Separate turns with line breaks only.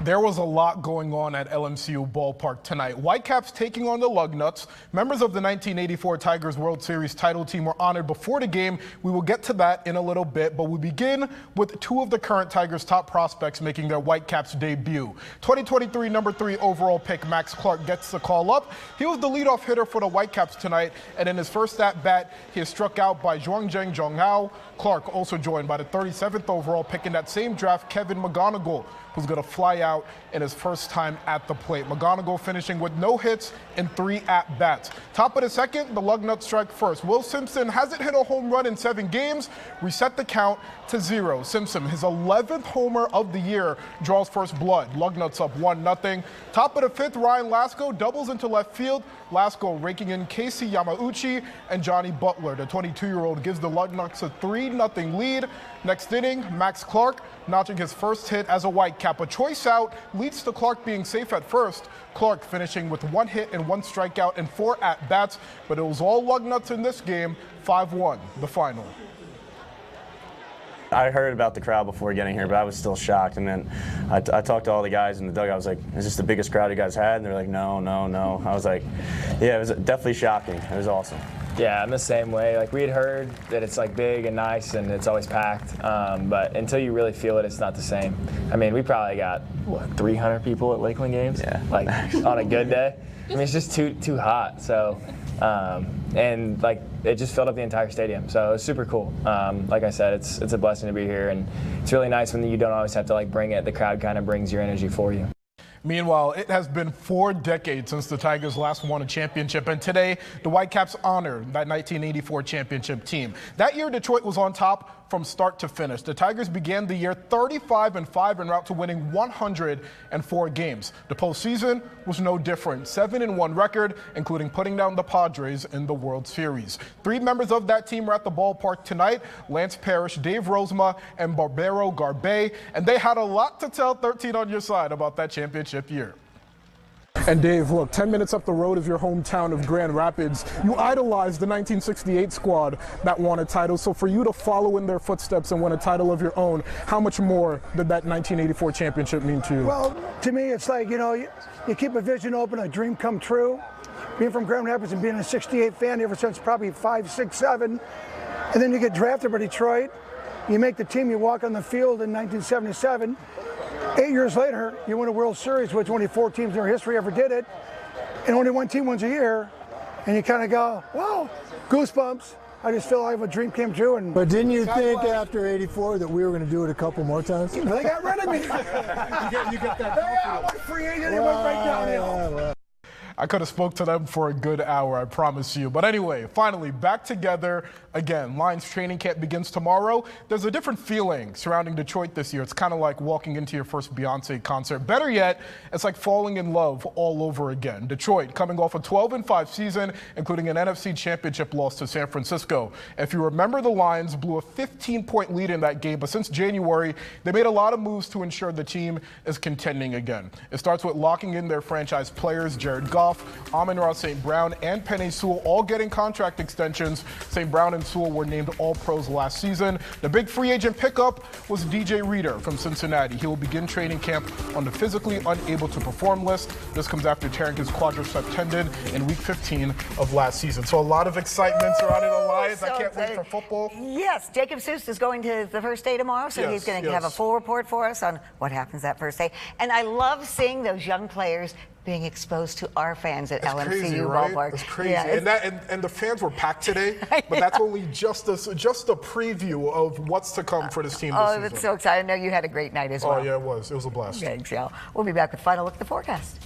There was a lot going on at LMCU Ballpark tonight. Whitecaps taking on the Lugnuts. Members of the 1984 Tigers World Series title team were honored before the game. We will get to that in a little bit, but we begin with two of the current Tigers' top prospects making their Whitecaps debut. 2023 number 3 overall pick Max Clark gets the call up. He was the leadoff hitter for the Whitecaps tonight, and in his first at-bat, he is struck out by Zhuangjeng Zhonghao. Clark also joined by the 37th overall pick in that same draft, Kevin McGonigal, who's going to fly out in his first time at the plate. McGonigal finishing with no hits in 3 at-bats. Top of the second, the Lugnuts strike first. Will Simpson hasn't hit a home run in 7 games, reset the count to 0. Simpson, his 11th homer of the year, draws first blood. Lugnuts up 1-0. Top of the 5th, Ryan Lasko doubles into left field. Lasko raking in Casey Yamauchi and Johnny Butler. The 22-year-old gives the Lugnuts a 3-0 lead. Next inning, Max Clark notching his first hit as a Whitecap. A choice out leads to Clark being safe at first. Clark finishing with 1 hit and 1 strikeout and 4 at-bats, but it was all Lugnuts in this game. 5-1, the final.
I heard about the crowd before getting here, but I was still shocked. And then I talked to all the guys in the dugout. I was like, is this the biggest crowd you guys had? And they're like, no, no, no. I was like, yeah, it was definitely shocking. It was awesome.
Yeah, I'm the same way. Like, we had heard that it's like big and nice and it's always packed, but until you really feel it, it's not the same. I mean, we probably got, 300 people at Lakeland games?
Yeah.
Like, on a good day. I mean, it's just too hot. So, and like, it just filled up the entire stadium. So it was super cool. Like I said, it's a blessing to be here, and it's really nice when you don't always have to like bring it. The crowd kind of brings your energy for you.
Meanwhile, it has been 4 decades since the Tigers last won a championship, and today the Whitecaps honor that 1984 championship team. That year, Detroit was on top from start to finish. The Tigers began the year 35-5 en route to winning 104 games. The postseason was no different. 7-1 record, including putting down the Padres in the World Series. 3 members of that team were at the ballpark tonight: Lance Parrish, Dave Rozema, and Barbero Garbe, and they had a lot to tell 13 on your side about that championship year. And Dave, look, 10 minutes up the road of your hometown of Grand Rapids, you idolized the 1968 squad that won a title. So for you to follow in their footsteps and win a title of your own, how much more did that 1984 championship mean to you?
Well, to me, it's like, you keep a vision open, a dream come true. Being from Grand Rapids and being a 68 fan ever since probably 5, 6, 7, and then you get drafted by Detroit. You make the team, you walk on the field in 1977. 8 years later, you win a World Series, which only 4 teams in their history ever did it, and only 1 team wins a year, and you kind of go, wow, goosebumps. I just feel like a dream came true.
But didn't you think after '84 that we were going to do it a couple more times?
They got rid of me. you get that. I was free agent. It went right downhill.
I could have spoke to them for a good hour, I promise you. But anyway, finally, back together again. Lions training camp begins tomorrow. There's a different feeling surrounding Detroit this year. It's kind of like walking into your first Beyonce concert. Better yet, it's like falling in love all over again. Detroit coming off a 12-5 season, including an NFC championship loss to San Francisco. If you remember, the Lions blew a 15-point lead in that game, but since January, they made a lot of moves to ensure the team is contending again. It starts with locking in their franchise players, Jared Goff, Amon-Ra St. Brown, and Penei Sewell, all getting contract extensions. St. Brown and Sewell were named All-Pros last season. The big free agent pickup was DJ Reader from Cincinnati. He will begin training camp on the physically unable to perform list. This comes after tearing his quadricep tendon in Week 15 of last season. So a lot of excitement surrounding the Lions. I can't wait for football.
Yes, Jacob Seuss is going to the first day tomorrow, so he's going to have a full report for us on what happens that first day. And I love seeing those young players being exposed to our fans at LMCU
crazy, right?
Ballpark.
It's crazy.
Yeah,
and the fans were packed today, but that's only just a preview of what's to come for this team this season.
That's so exciting. I know you had a great night as well.
Oh, yeah, it was. It was a blast.
Thanks, y'all. We'll be back with Final Look at the Forecast.